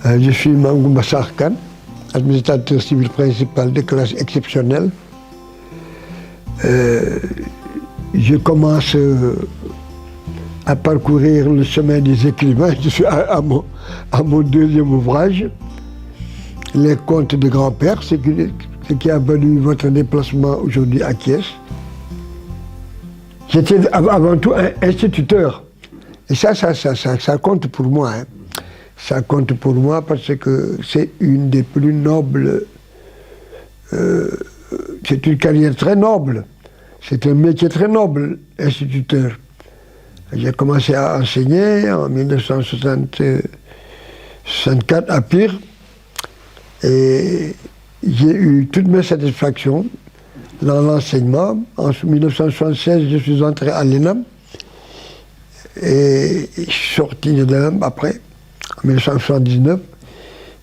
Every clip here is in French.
Je suis Mangoumba Sarkan, administrateur civil principal de classe exceptionnelle. Je commence à parcourir le chemin des écrivains. Je suis à mon deuxième ouvrage, Les contes de grand-père, ce qui a valu votre déplacement aujourd'hui à Thiès. J'étais avant tout un instituteur. Et ça compte pour moi. Hein. Ça compte pour moi parce que c'est une des plus nobles. C'est une carrière très noble. C'est un métier très noble, instituteur. J'ai commencé à enseigner en 1964 à Pire. Et j'ai eu toutes mes satisfactions dans l'enseignement. En 1976, je suis entré à l'ENAM. Et je suis sorti de l'ENAM après. En 1979,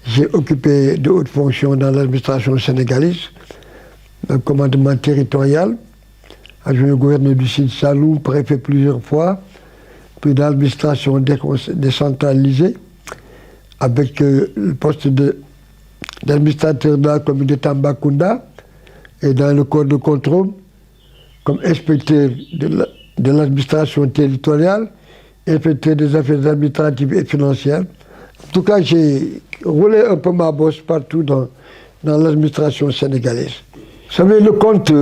j'ai occupé de hautes fonctions dans l'administration sénégalaise, le commandement territorial, adjoint au gouverneur du Sine Saloum, préfet plusieurs fois, puis dans l'administration décentralisée, avec le poste d'administrateur de la commune de Tambacounda et dans le corps de contrôle, comme inspecteur de l'administration territoriale, inspecteur des affaires administratives et financières. En tout cas, j'ai roulé un peu ma bosse partout dans l'administration sénégalaise. Vous savez, le conte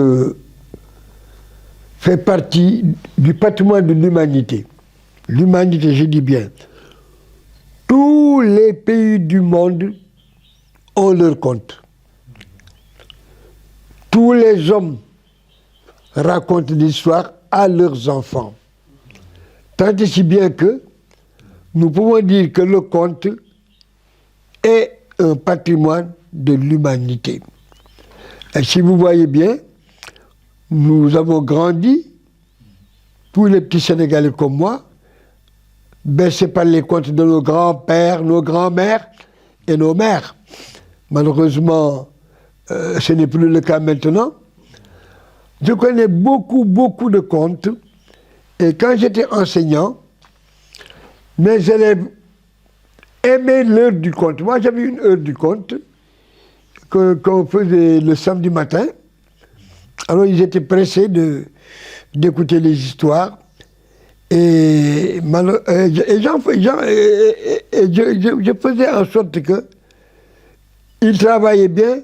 fait partie du patrimoine de l'humanité. L'humanité, je dis bien. Tous les pays du monde ont leur conte. Tous les hommes racontent l'histoire à leurs enfants. Tant et si bien que nous pouvons dire que le conte est un patrimoine de l'humanité. Et si vous voyez bien, nous avons grandi, tous les petits Sénégalais comme moi, bercés par les contes de nos grands-pères, nos grands-mères et nos mères. Malheureusement, ce n'est plus le cas maintenant. Je connais beaucoup de contes. Et quand j'étais enseignant, mes élèves aimaient l'heure du conte. Moi, j'avais une heure du conte qu'on faisait le samedi matin. Alors, ils étaient pressés d'écouter les histoires. Et je faisais en sorte qu'ils travaillaient bien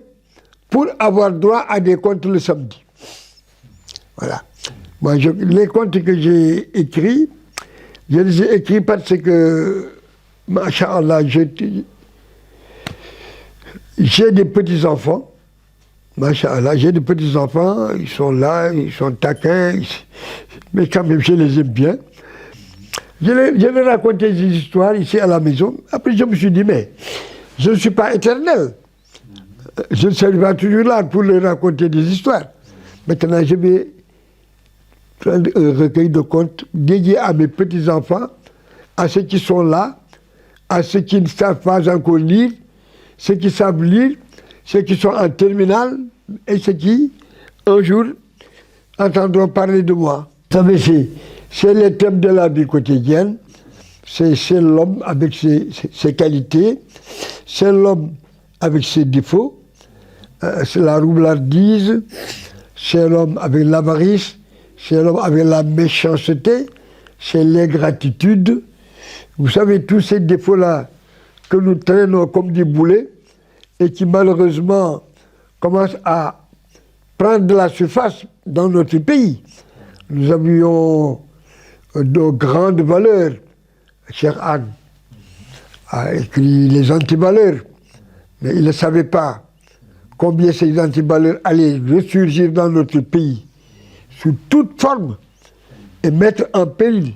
pour avoir droit à des contes le samedi. Voilà. Moi, les contes que j'ai écrits, je les ai écrits parce que, masha'Allah, j'ai des petits-enfants. Masha'Allah, j'ai des petits-enfants, ils sont là, ils sont taquins, mais quand même, je les aime bien. Je leur racontais des histoires ici à la maison. Après, je me suis dit, mais je ne suis pas éternel. Je ne serai pas toujours là pour leur raconter des histoires. Maintenant, je vais prendre un recueil de contes dédié à mes petits-enfants, à ceux qui sont là, à ceux qui ne savent pas encore lire, ceux qui savent lire, ceux qui sont en terminale et ceux qui, un jour, entendront parler de moi. Vous savez, c'est les thèmes de la vie quotidienne, c'est l'homme avec ses qualités, c'est l'homme avec ses défauts, c'est la roublardise, c'est l'homme avec l'avarice, c'est l'homme avec la méchanceté, c'est l'ingratitude. Vous savez, tous ces défauts-là que nous traînons comme des boulets et qui malheureusement commencent à prendre de la surface dans notre pays. Nous avions de grandes valeurs. Cheikh Anne a écrit les antivaleurs, mais il ne savait pas combien ces antivaleurs allaient ressurgir dans notre pays sous toute forme et mettre en péril, il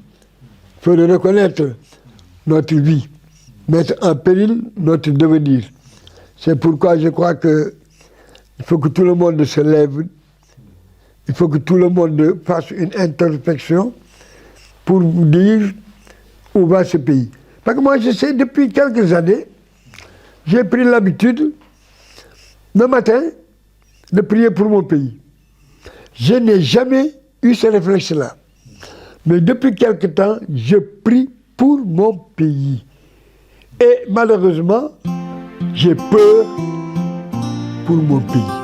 faut le reconnaître, notre vie, mettre en péril notre devenir. C'est pourquoi je crois qu'il faut que tout le monde se lève, il faut que tout le monde fasse une introspection pour vous dire où va ce pays. Parce que moi, je sais, depuis quelques années, j'ai pris l'habitude, le matin, de prier pour mon pays. Je n'ai jamais eu ce réflexe-là. Mais depuis quelque temps, je prie pour mon pays. Et malheureusement, j'ai peur pour mon pays.